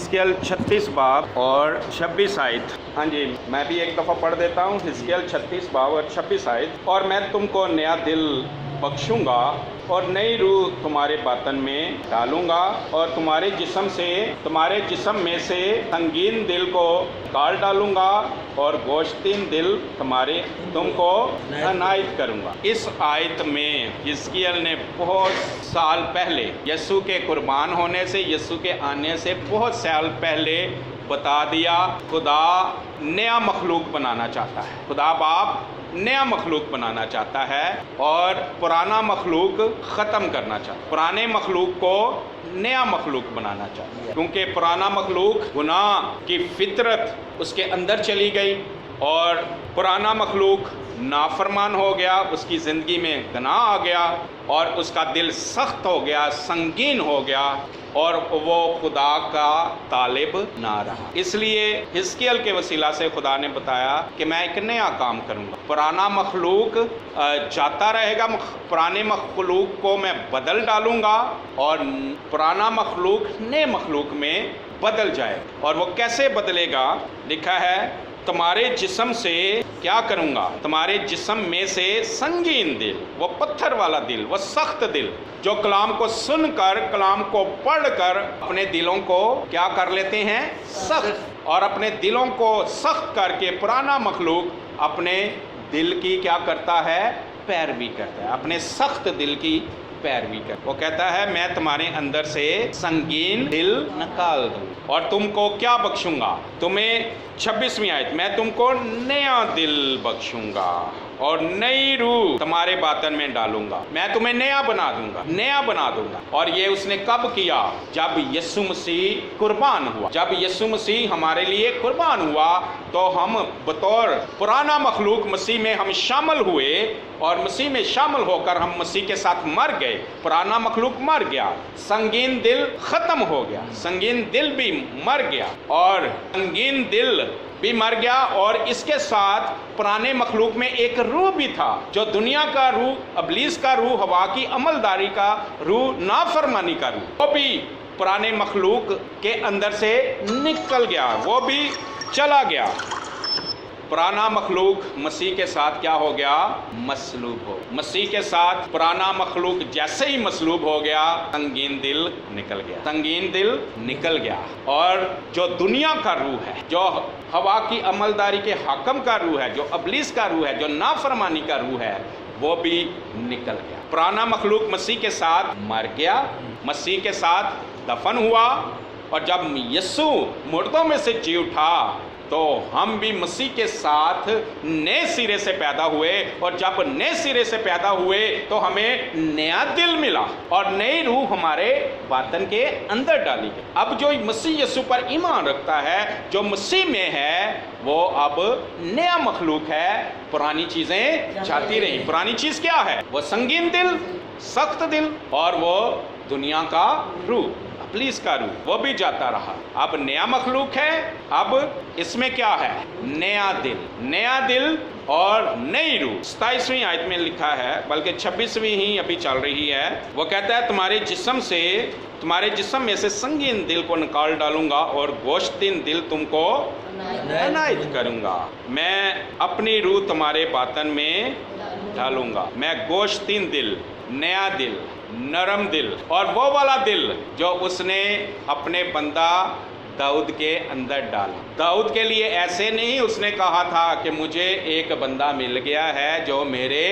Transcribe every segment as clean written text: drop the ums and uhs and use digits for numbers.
حزقیل 36 باب اور 26 آیت. ہاں جی، میں بھی ایک دفعہ پڑھ دیتا ہوں. حزقیل 36 باب اور 26 آیت. اور میں تم کو نیا دل بخشوں گا اور نئی روح تمہارے باطن میں ڈالوں گا اور تمہارے جسم میں سے سنگین دل کو نکال ڈالوں گا اور گوشتین دل تم کو عنایت کروں گا. اس آیت میں حزقیل نے بہت سال پہلے یسوع کے قربان ہونے سے، یسوع کے آنے سے بہت سال پہلے بتا دیا خدا نیا مخلوق بنانا چاہتا ہے. خدا باپ نیا مخلوق بنانا چاہتا ہے اور پرانا مخلوق ختم کرنا چاہتا ہے. پرانے مخلوق کو نیا مخلوق بنانا چاہتا ہے، کیونکہ پرانا مخلوق گناہ کی فطرت اس کے اندر چلی گئی اور پرانا مخلوق نافرمان ہو گیا، اس کی زندگی میں گناہ آ گیا اور اس کا دل سخت ہو گیا، سنگین ہو گیا اور وہ خدا کا طالب نہ رہا. اس لیے حزقیل کے وسیلہ سے خدا نے بتایا کہ میں ایک نیا کام کروں گا. پرانا مخلوق جاتا رہے گا، پرانے مخلوق کو میں بدل ڈالوں گا اور پرانا مخلوق نئے مخلوق میں بدل جائے. اور وہ کیسے بدلے گا؟ لکھا ہے تمہارے جسم سے کیا کروں گا؟ تمہارے جسم میں سے سنگین دل، وہ پتھر والا دل، وہ سخت دل جو کلام کو سن کر، کلام کو پڑھ کر اپنے دلوں کو کیا کر لیتے ہیں؟ سخت. اور اپنے دلوں کو سخت کر کے پرانا مخلوق اپنے دل کی کیا کرتا ہے؟ پیروی کرتا ہے. اپنے سخت دل کی پیروی کر. وہ کہتا ہے میں تمہارے اندر سے سنگین دل نکال دوں اور تم کو کیا بخشوں گا؟ تمہیں 26ویں آیت، میں تم کو نیا دل بخشوں گا اور نئی روح تمہارے باطن میں ڈالوں گا. میں تمہیں نیا بنا دوں گا. اور یہ اس نے کب کیا؟ جب یسوع مسیح قربان ہوا. جب یسوع مسیح ہمارے لیے قربان ہوا تو ہم بطور پرانا مخلوق مسیح میں ہم شامل ہوئے اور مسیح میں شامل ہو کر ہم مسیح کے ساتھ مر گئے. پرانا مخلوق مر گیا، سنگین دل ختم ہو گیا، سنگین دل بھی مر گیا اور سنگین دل بھی مر گیا. اور اس کے ساتھ پرانے مخلوق میں ایک روح بھی تھا جو دنیا کا روح، ابلیس کا روح، ہوا کی عملداری کا روح، نافرمانی کا روح، وہ بھی پرانے مخلوق کے اندر سے نکل گیا، وہ بھی چلا گیا. پرانا مخلوق مسیح کے ساتھ کیا ہو گیا؟ مصلوب ہو. مسیح کے ساتھ پرانا مخلوق جیسے ہی مصلوب ہو گیا، سنگین دل نکل گیا. سنگین دل نکل گیا اور جو دنیا کا روح ہے، جو ہوا کی عملداری کے حاکم کا روح ہے، جو ابلیس کا روح ہے، جو نافرمانی کا روح ہے، وہ بھی نکل گیا. پرانا مخلوق مسیح کے ساتھ مر گیا، مسیح کے ساتھ دفن ہوا اور جب یسوع مردوں میں سے جی اٹھا تو ہم بھی مسیح کے ساتھ نئے سرے سے پیدا ہوئے اور جب نئے سرے سے پیدا ہوئے تو ہمیں نیا دل ملا اور نئی روح ہمارے باطن کے اندر ڈالی گئی. اب جو مسیح یسوع پر ایمان رکھتا ہے، جو مسیح میں ہے، وہ اب نیا مخلوق ہے. پرانی چیزیں جاتی رہیں. پرانی چیز کیا ہے؟ وہ سنگین دل، سخت دل اور وہ دنیا کا روح، ابلیس کا روح، وہ بھی جاتا رہا. اب نیا مخلوق ہے. اب اس میں کیا ہے؟ نیا دل اور نئی روح. 27ویں آیت میں لکھا ہے، بلکہ 26ویں ہی ابھی چل رہی ہے. وہ کہتا ہے تمہارے جسم میں سے سنگین دل کو نکال ڈالوں گا اور گوشتین دل تم کو عنایت کروں گا. میں اپنی روح تمہارے باطن میں ڈالوں گا. میں گوشتین دل، نیا دل، نرم دل اور وہ والا دل جو اس نے اپنے بندہ داؤد کے اندر ڈالا. داؤد کے لیے ایسے نہیں اس نے کہا تھا کہ مجھے ایک بندہ مل گیا ہے جو میرے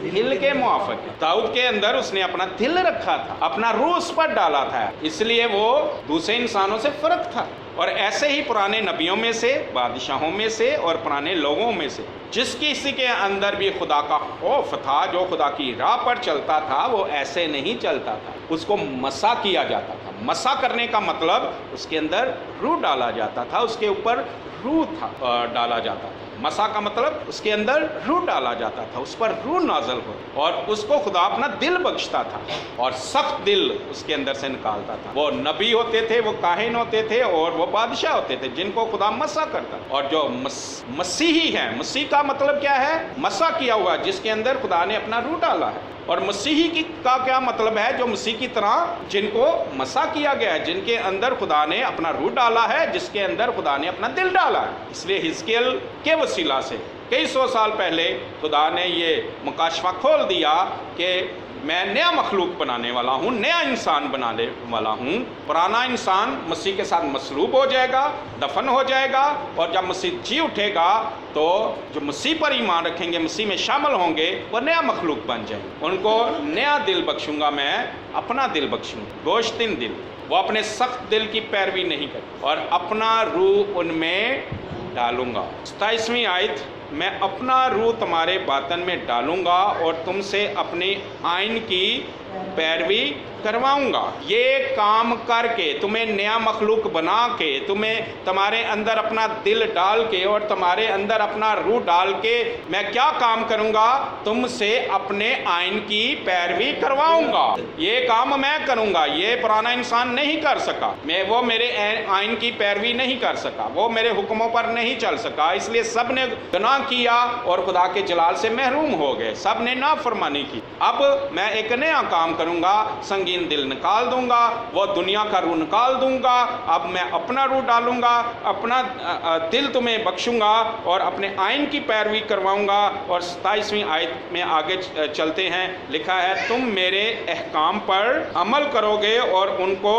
دل کے موافق ہے. داؤد کے اندر اس نے اپنا دل رکھا تھا، اپنا روح اس پر ڈالا تھا، اس لیے وہ دوسرے انسانوں سے فرق تھا. اور ایسے ہی پرانے نبیوں میں سے، بادشاہوں میں سے اور پرانے لوگوں میں سے جس کسی کے اندر بھی خدا کا خوف تھا، جو خدا کی راہ پر چلتا تھا، وہ ایسے نہیں چلتا تھا. اس کو مسا کیا جاتا تھا. مسا کرنے کا مطلب اس کے اندر روح ڈالا جاتا تھا، اس کے اوپر روح ڈالا جاتا تھا. مسا کا مطلب اس کے اندر روح ڈالا جاتا تھا، اس پر روح نازل ہو اور اس کو خدا اپنا دل بخشتا تھا اور سخت دل اس کے اندر سے نکالتا تھا. وہ نبی ہوتے تھے، وہ کاہن ہوتے تھے اور وہ بادشاہ ہوتے تھے جن کو خدا مسا کرتا. اور جو مسیحی ہے، مسیح کا مطلب کیا ہے؟ مسا کیا ہوا، جس کے اندر خدا نے اپنا روح ڈالا ہے. اور مسیحی کی کا کیا مطلب ہے؟ جو مسیح کی طرح جن کو مسح کیا گیا ہے، جن کے اندر خدا نے اپنا روح ڈالا ہے، جس کے اندر خدا نے اپنا دل ڈالا ہے۔ اس لیے حزقیل کے وسیلہ سے کئی سو سال پہلے خدا نے یہ مکاشفہ کھول دیا کہ میں نیا مخلوق بنانے والا ہوں، نیا انسان بنانے والا ہوں۔ پرانا انسان مسیح کے ساتھ مصلوب ہو جائے گا، دفن ہو جائے گا، اور جب مسیح جی اٹھے گا تو جو مسیح پر ایمان رکھیں گے، مسیح میں شامل ہوں گے، وہ نیا مخلوق بن جائیں گے۔ ان کو نیا دل بخشوں گا، میں اپنا دل بخشوں گا، گوشتن دل۔ وہ اپنے سخت دل کی پیروی نہیں کرے اور اپنا روح ان میں ڈالوں گا۔ 27ویں آیت، میں اپنا روح تمہارے باطن میں ڈالوں گا اور تم سے اپنے آئین کی پیروی کرواؤں گا۔ یہ کام کر کے، تمہیں نیا مخلوق بنا کے، تمہیں تمہارے اندر اپنا دل ڈال کے اور تمہارے اندر اپنا روح ڈال کے میں کیا کام کروں گا؟ تم سے اپنے آئین کی پیروی کرواؤں گا۔ یہ کام میں کروں گا، یہ پرانا انسان نہیں کر سکا، وہ میرے آئین کی پیروی نہیں کر سکا، وہ میرے حکموں پر نہیں چل سکا، اس لیے سب نے گناہ کیا اور خدا کے جلال سے محروم ہو گئے، سب نے نافرمانی کی۔ اب میں ایک نیا کام کروں گا، سنگین دل نکال دوں گا، وہ دنیا کا روح نکال دوں گا، اب میں اپنا روح ڈالوں گا، اپنا دل تمہیں بخشوں گا اور اپنے آئین کی پیروی کرواؤں گا۔ اور 27ویں آیت میں آگے چلتے ہیں، لکھا ہے تم میرے احکام پر عمل کرو گے اور ان کو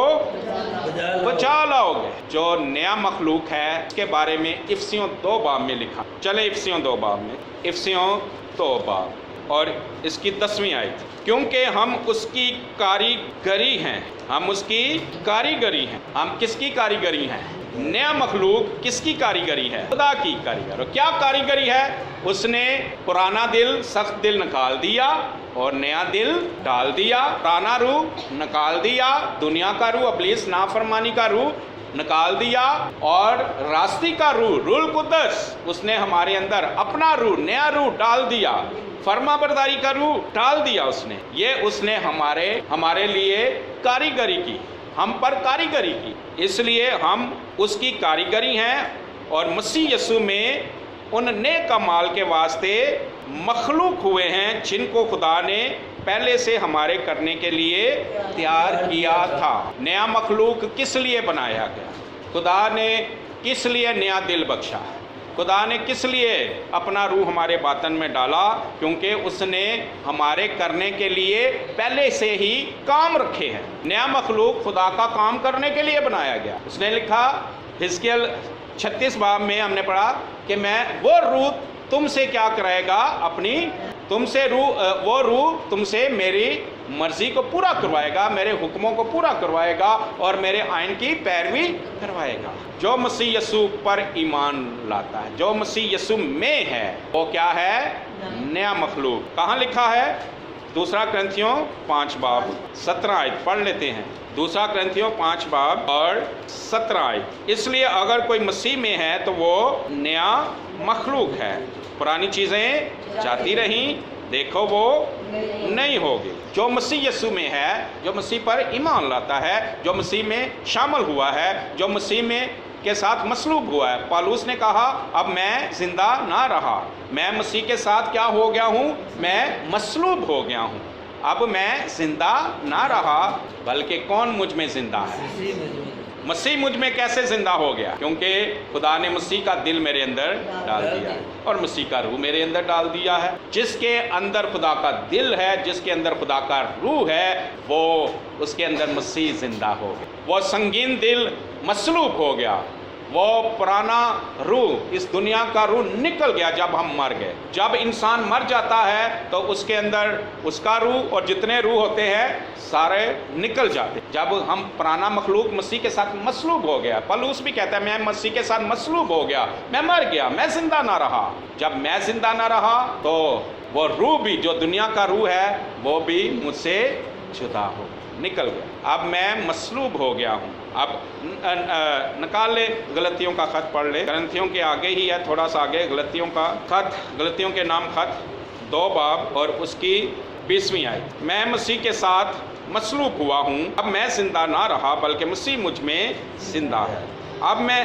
بچا لاؤ گے۔ جو نیا مخلوق ہے اس کے بارے میں افسیوں 2 باب میں لکھا، چلے افسیوں 2 باب میں، افسیوں 2 باب اور اس کی 10ویں آیت، کیونکہ ہم اس کی کاریگری ہیں، ہم اس کی کاریگری ہیں۔ ہم کس کی کاریگری ہیں؟ نیا مخلوق کس کی کاریگری ہے؟ خدا کی کاریگری۔ اور کیا کاریگری ہے؟ اس نے پرانا دل، سخت دل نکال دیا اور نیا دل ڈال دیا۔ پرانا روح نکال دیا، دنیا کا روح، ابلیس نافرمانی کا روح نکال دیا، اور راستی کا روح، روح القدس، اس نے ہمارے اندر اپنا روح، نیا روح ڈال دیا، فرما برداری کا روح ڈال دیا اس نے۔ یہ اس نے ہمارے لیے کاریگری کی، ہم پر کاریگری کی، اس لیے ہم اس کی کاریگری ہیں اور مسیح یسوع میں ان نیک اعمال کے واسطے مخلوق ہوئے ہیں جن کو خدا نے پہلے سے ہمارے کرنے کے لیے تیار کیا تھا۔ نیا مخلوق کس لیے بنایا گیا؟ خدا نے کس لیے نیا دل بخشا؟ خدا نے کس لیے اپنا روح ہمارے باطن میں ڈالا؟ کیونکہ اس نے ہمارے کرنے کے لیے پہلے سے ہی کام رکھے ہیں۔ نیا مخلوق خدا کا کام کرنے کے لیے بنایا گیا۔ اس نے لکھا حزقیل 36 باب میں ہم نے پڑھا کہ میں وہ روح تم سے کیا کرائے گا؟ اپنی تم سے وہ روح تم سے میری مرضی کو پورا کروائے گا، میرے حکموں کو پورا کروائے گا اور میرے آئین کی پیروی کروائے گا۔ جو مسیح یسوع پر ایمان لاتا ہے، جو مسیح یسوع میں ہے، وہ کیا ہے؟ نیا مخلوق۔ کہاں لکھا ہے؟ 2 کرنتھیوں 5 باب 17 آیت پڑھ لیتے ہیں۔ 2 کرنتھیوں 5 باب اور 17 آیت، اس لیے اگر کوئی مسیح میں ہے تو وہ نیا مخلوق ہے، پرانی چیزیں جاتی رہیں، دیکھو وہ نہیں ہوگی۔ جو مسیح یسوع میں ہے، جو مسیح پر ایمان لاتا ہے، جو مسیح میں شامل ہوا ہے، جو مسیح میں کے ساتھ مصلوب ہوا ہے، پالوس نے کہا اب میں زندہ نہ رہا، میں مسیح کے ساتھ کیا ہو گیا ہوں؟ میں مصلوب ہو گیا ہوں۔ اب میں زندہ نہ رہا، بلکہ کون مجھ میں زندہ ہے؟ مسیح مجھ میں کیسے زندہ ہو گیا؟ کیونکہ خدا نے مسیح کا دل میرے اندر ڈال دیا ہے اور مسیح کا روح میرے اندر ڈال دیا ہے۔ جس کے اندر خدا کا دل ہے، جس کے اندر خدا کا روح ہے، وہ اس کے اندر مسیح زندہ ہو گیا۔ وہ سنگین دل مصلوب ہو گیا، وہ پرانا روح، اس دنیا کا روح نکل گیا جب ہم مر گئے۔ جب انسان مر جاتا ہے تو اس کے اندر اس کا روح اور جتنے روح ہوتے ہیں سارے نکل جاتے۔ جب ہم پرانا مخلوق مسیح کے ساتھ مصلوب ہو گیا، پالوس بھی کہتا ہے میں مسیح کے ساتھ مصلوب ہو گیا، میں مر گیا، میں زندہ نہ رہا۔ جب میں زندہ نہ رہا تو وہ روح بھی، جو دنیا کا روح ہے، وہ بھی مجھ سے جدا ہو نکل گیا۔ اب میں مصلوب ہو گیا ہوں۔ اب نکال لے غلطیوں کا خط پڑھ لے، کرنتھیوں کے آگے ہی ہے، تھوڑا سا آگے، غلطیوں کا خط، غلطیوں کے نام خط 2 باب اور اس کی 20ویں آیت، میں مسیح کے ساتھ مصلوب ہوا ہوں، اب میں زندہ نہ رہا بلکہ مسیح مجھ میں زندہ ہے۔ اب میں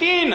3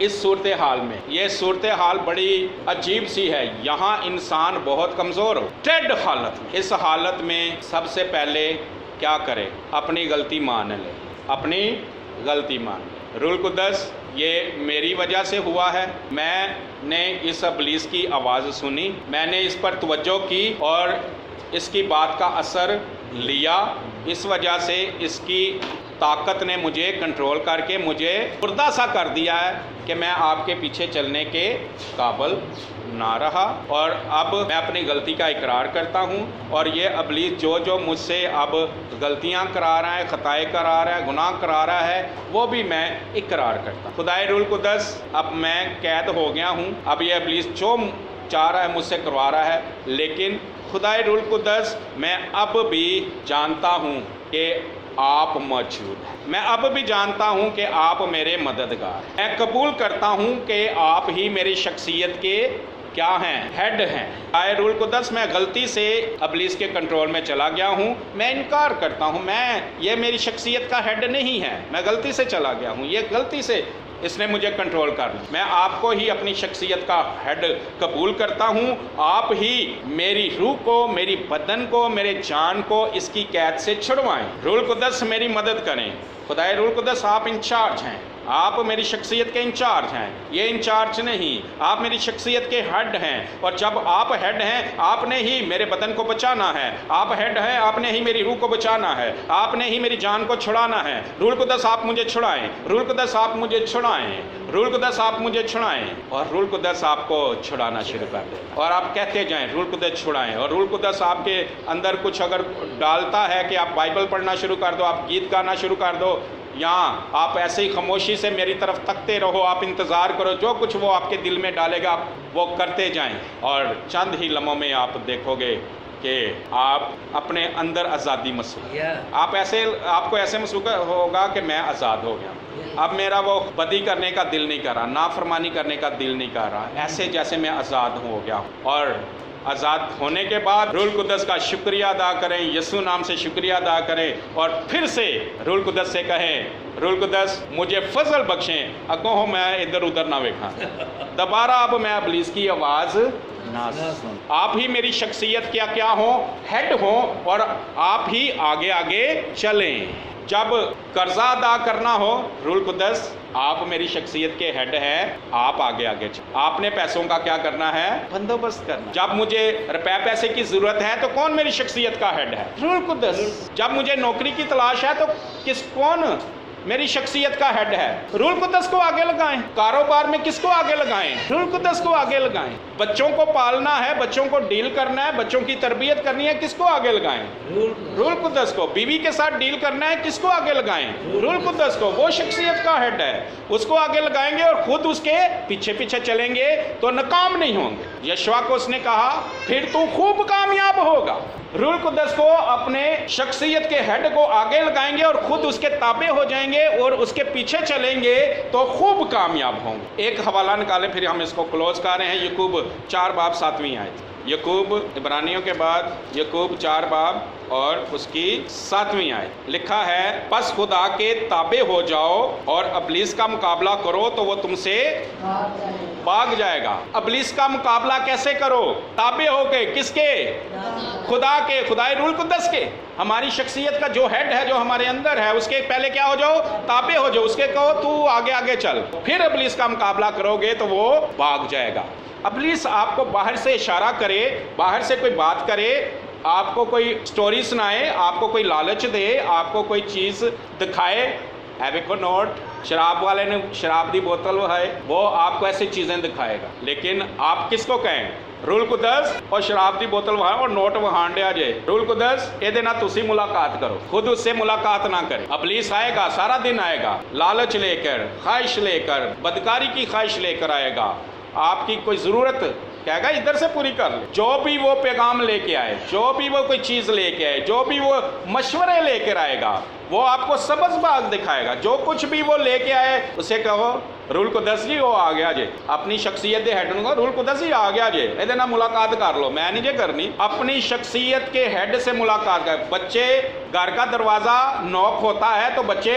اس صورتحال میں، یہ صورتحال بڑی عجیب سی ہے، یہاں انسان بہت کمزور ہو، ٹریڈ حالت میں، اس حالت میں سب سے پہلے کیا کرے؟ اپنی غلطی مان لے، اپنی غلطی مان لے۔ روح القدس یہ میری وجہ سے ہوا ہے، میں نے اس ابلیس کی آواز سنی، میں نے اس پر توجہ کی اور اس کی بات کا اثر لیا، اس وجہ سے اس کی طاقت نے مجھے کنٹرول کر کے مجھے مردہ سا کر دیا ہے کہ میں آپ کے پیچھے چلنے کے قابل نہ رہا، اور اب میں اپنی غلطی کا اقرار کرتا ہوں، اور یہ ابلیس جو مجھ سے اب غلطیاں کرا رہا ہے، خطائیں کرا رہا ہے، گناہ کرا رہا ہے، وہ بھی میں اقرار کرتا ہوں۔ خدائے روح القدس اب میں قید ہو گیا ہوں، اب یہ ابلیس جو چاہ رہا ہے مجھ سے کروا رہا ہے، لیکن خدائے روح القدس میں اب بھی جانتا ہوں کہ آپ موجود ہیں، میں اب بھی جانتا ہوں کہ آپ میرے مددگار ہیں، میں قبول کرتا ہوں کہ آپ ہی میری شخصیت کے کیا ہیں؟ ہیڈ ہیں۔ اے روح القدس میں غلطی سے ابلیس کے کنٹرول میں چلا گیا ہوں، میں انکار کرتا ہوں، یہ میری شخصیت کا ہیڈ نہیں ہے، میں غلطی سے چلا گیا ہوں، یہ غلطی سے اس نے مجھے کنٹرول کر لیا، میں آپ کو ہی اپنی شخصیت کا ہیڈ قبول کرتا ہوں، آپ ہی میری روح کو، میری بدن کو، میرے جان کو اس کی قید سے چھڑوائیں۔ روح القدس میری مدد کریں، خدائے روح القدس آپ انچارج ہیں، آپ میری شخصیت کے انچارج ہیں، یہ انچارج نہیں، آپ میری شخصیت کے ہیڈ ہیں، اور جب آپ ہیڈ ہیں آپ نے ہی میرے بدن کو بچانا ہے، آپ ہیڈ ہیں آپ نے ہی میری روح کو بچانا ہے، آپ نے ہی میری جان کو چھڑانا ہے۔ روح القدس آپ مجھے چھڑائیں، روح القدس آپ مجھے چھڑائیں، روح القدس آپ مجھے چھڑائیں، اور روح القدس آپ کو چھڑانا شروع کر دے، اور آپ کہتے جائیں روح القدس چھڑائیں، اور روح القدس آپ کے اندر کچھ اگر ڈالتا ہے کہ آپ بائبل پڑھنا شروع کر دو، آپ گیت گانا شروع کر دو، یا آپ ایسے ہی خاموشی سے میری طرف تکتے رہو، آپ انتظار کرو، جو کچھ وہ آپ کے دل میں ڈالے گا آپ وہ کرتے جائیں، اور چند ہی لمحوں میں آپ دیکھو گے کہ آپ اپنے اندر آزادی محسوس، آپ کو ایسے محسوس ہوگا کہ میں آزاد ہو گیا، اب میرا وہ بدی کرنے کا دل نہیں کر رہا، نافرمانی کرنے کا دل نہیں کر رہا، ایسے جیسے میں آزاد ہو گیا ہوں۔ اور آزاد ہونے کے بعد روح القدس کا شکریہ ادا کریں، یسوع نام سے شکریہ ادا کریں، اور پھر سے روح القدس سے کہیں روح القدس مجھے فضل بخشیں، اگوں ہو میں ادھر ادھر نہ ویکھاں، دوبارہ اب میں ابلیس کی آواز نہ سن، آپ ہی میری شخصیت کیا ہوں؟ ہیڈ ہوں، اور آپ ہی آگے آگے چلیں۔ جب قرضہ ادا کرنا ہو روح القدس آپ میری شخصیت کے ہیڈ ہیں، آپ آگے آگے چلیں، آپ نے پیسوں کا کیا کرنا ہے؟ بندوبست کرنا۔ جب مجھے روپے پیسے کی ضرورت ہے تو کون میری شخصیت کا ہیڈ ہے؟ روح القدس۔ جب مجھے نوکری کی تلاش ہے تو کون میری شخصیت کا ہیڈ ہے؟ روح القدس کو آگے لگائیں۔ کاروبار میں کس کو آگے لگائیں؟ روح القدس کو آگے لگائیں۔ بچوں کو پالنا ہے، بچوں کو ڈیل کرنا ہے، بچوں کی تربیت کرنی ہے، کس کو آگے لگائیں؟ روح القدس کو۔ بیوی کے ساتھ ڈیل کرنا ہے، کس کو آگے لگائیں؟ روح القدس کو۔ وہ شخصیت کا ہیڈ ہے، اس کو آگے لگائیں گے اور خود اس کے پیچھے پیچھے چلیں گے تو ناکام نہیں ہوں گے۔ یشوع کو اس نے کہا پھر تو خوب کامیاب ہوگا۔ روح القدس کو اپنے شخصیت کے ہیڈ کو آگے لگائیں گے اور خود اس کے تابع ہو جائیں گے اور اس کے پیچھے چلیں گے تو خوب کامیاب ہوں گے۔ ایک حوالہ نکالیں پھر ہم اس کو کلوز کر رہے ہیں۔ یعقوب 4 باب 7ویں آیت۔ یعقوب عبرانیوں کے بعد یعقوب 4 باب اور اس کی 7ویں آیت لکھا ہے پس خدا کے تابع ہو جاؤ اور ابلیس کا مقابلہ کرو تو وہ تم سے بھاگ جائے گا۔ ابلیس کا مقابلہ کیسے کرو؟ تابع ہو کے۔ کس کے؟ خدا کے، خدائے روح القدس کے۔ ہماری شخصیت کا جو ہیڈ ہے، جو ہمارے اندر ہے، اس کے پہلے کیا ہو جاؤ؟ تابع ہو جاؤ، اس کے کہو تو آگے آگے چل، پھر ابلیس کا مقابلہ کرو گے تو وہ بھاگ جائے گا۔ ابلیس آپ کو باہر سے اشارہ کرے، باہر سے کوئی بات کرے، آپ کو کوئی سٹوری سنائے، آپ کو کوئی لالچ دے، آپ کو کوئی چیز دکھائے، ایویکو نوٹ، شراب والے نے شراب دی بوتل ہے، وہ آپ کو ایسی چیزیں دکھائے گا، لیکن آپ کس کو کہیں؟ روح القدس اور شراب دی بوتل وہاں اور نوٹ وہاں ڈیا جائے۔ روح القدس یہ دینا تسی ملاقات کرو، خود اس سے ملاقات نہ کرے۔ ابلیس آئے گا، سارا دن آئے گا، لالچ لے کر، خواہش لے کر، بدکاری کی خواہش لے کر آئے گا، آپ کی کوئی ضرورت کہے گا ادھر سے پوری کر لے۔ جو بھی وہ پیغام لے کے آئے، جو بھی وہ کوئی چیز لے کے آئے، جو بھی وہ مشورے لے کر آئے گا، وہ آپ کو سبز باغ دکھائے گا۔ جو کچھ بھی وہ لے کے آئے اسے کہو روح القدس جی وہ آ گیا جے، اپنی شخصیت دے ہیڈ کو روح القدس جی آ گیا جے، یہ نہ ملاقات کر لو، میں نہیں جے کرنی۔ اپنی شخصیت کے ہیڈ سے ملاقات کر۔ بچے گھر کا دروازہ نوک ہوتا ہے تو بچے